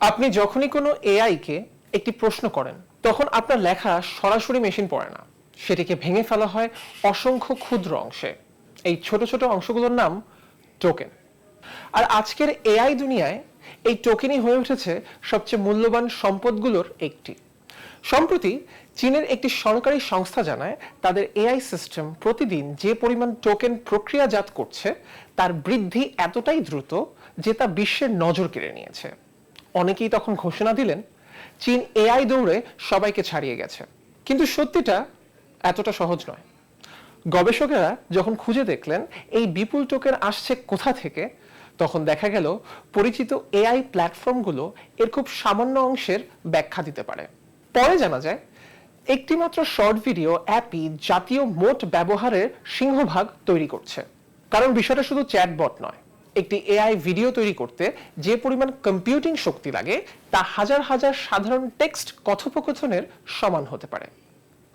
আপনি যখনই কোনো এআই কে একটি প্রশ্ন করেন তখন আপনার লেখা সরাসরি মেশিন পড়ে না, সেটিকে ভেঙে ফেলা হয় অসংখ্য ক্ষুদ্র অংশে। এই ছোট ছোট অংশগুলোর নাম টোকেন। আর আজকের এআই দুনিয়ায় এই টোকেনই হয়ে উঠেছে সবচেয়ে মূল্যবান সম্পদগুলোর একটি। সম্প্রতি চীনের একটি সরকারি সংস্থা জানায় তাদের এআই সিস্টেম প্রতিদিন যে পরিমাণ টোকেন প্রক্রিয়াজাত করছে তার বৃদ্ধি এতটাই দ্রুত যে তা বিশ্বের নজর কেড়ে নিয়েছে। অনেকেই তখন ঘোষণা দিলেন চীন এআই দৌড়ে সবাইকে ছাড়িয়ে গেছে। কিন্তু সত্যিটা এতটা সহজ নয়। গবেষকেরা যখন খুঁজে দেখলেন এই বিপুল টোকেন আসছে কোথা থেকে, তখন দেখা গেল পরিচিত এআই প্ল্যাটফর্মগুলো এর খুব সামান্য অংশের ব্যাখ্যা দিতে পারে। পরে জানা যায় একটিমাত্র শর্ট ভিডিও অ্যাপই জাতীয় মোট ব্যবহারের সিংহভাগ তৈরি করছে। কারণ বিষয়টা শুধু চ্যাটবট নয়, একটি এআই ভিডিও তৈরি করতে যে পরিমাণ কম্পিউটিং শক্তি লাগে তা হাজার হাজার সাধারণ টেক্সট কথোপকথনের সমান হতে পারে।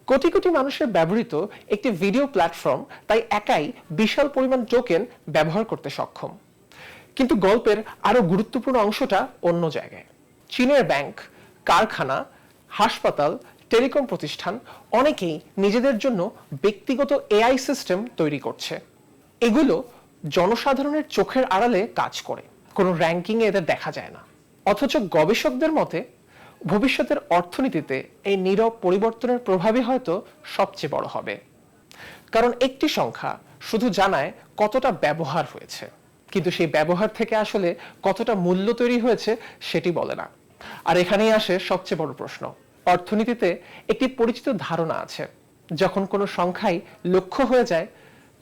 কোটি কোটি মানুষের ব্যবহৃত একটি ভিডিও প্ল্যাটফর্ম তাই একাই বিশাল পরিমাণ টোকেন ব্যবহার করতে সক্ষম। কিন্তু গল্পের আরো গুরুত্বপূর্ণ অংশটা অন্য জায়গায়। চীনের ব্যাংক, কারখানা, হাসপাতাল, টেলিকম প্রতিষ্ঠান অনেকেই নিজেদের জন্য ব্যক্তিগত এআই সিস্টেম তৈরি করছে। এগুলো জনসাধারণের চোখের আড়ালে কাজ করে, কোনো র্যাঙ্কিংয়ে এদের দেখা যায় না। অথচ গবেষকদের মতে ভবিষ্যতের অর্থনীতিতে এই নীরব পরিবর্তনের প্রভাবই হয়তো সবচেয়ে বড় হবে। কারণ একটি সংখ্যা শুধু জানায় কতটা ব্যবহার হয়েছে, কিন্তু সেই ব্যবহার থেকে আসলে কতটা মূল্য তৈরি হয়েছে সেটি বলে না। আর এখানেই আসে সবচেয়ে বড় প্রশ্ন। অর্থনীতিতে একটি পরিচিত ধারণা আছে, যখন কোনো সংখ্যাই লক্ষ্য হয়ে যায়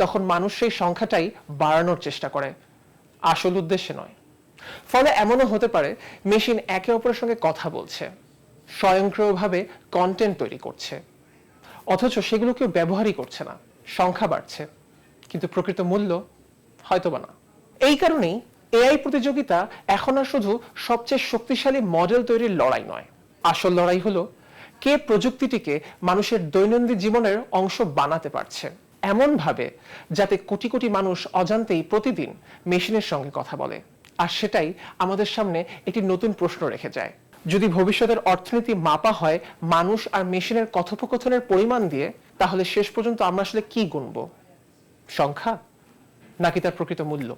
তখন মানুষ সেই সংখ্যাটাই বাড়ানোর চেষ্টা করে, আসল উদ্দেশ্যে নয়। ফলে এমনও হতে পারে মেশিন একে অপরের সঙ্গে কথা বলছে, স্বয়ংক্রিয়ভাবে কন্টেন্ট তৈরি করছে, অথচ সেগুলো কেউ ব্যবহারই করছে না। সংখ্যা বাড়ছে কিন্তু প্রকৃত মূল্য হয়তোবা না। এই কারণেই এআই প্রতিযোগিতা এখন আর শুধু সবচেয়ে শক্তিশালী মডেল তৈরির লড়াই নয়। আসল লড়াই হলো কে প্রযুক্তিটিকে মানুষের দৈনন্দিন জীবনের অংশ বানাতে পারছে এমন ভাবে যাতে কোটি কোটি মানুষ অজান্তেই প্রতিদিন মেশিনের সঙ্গে কথা বলে। আর সেটাই আমাদের সামনে একটি নতুন প্রশ্ন রেখে যায়। যদি ভবিষ্যতের অর্থনীতি মাপা হয় মানুষ আর মেশিনের কথোপকথনের পরিমাণ দিয়ে, তাহলে শেষ পর্যন্ত আমরা আসলে কি গুনবো? সংখ্যা নাকি তার প্রকৃত মূল্য?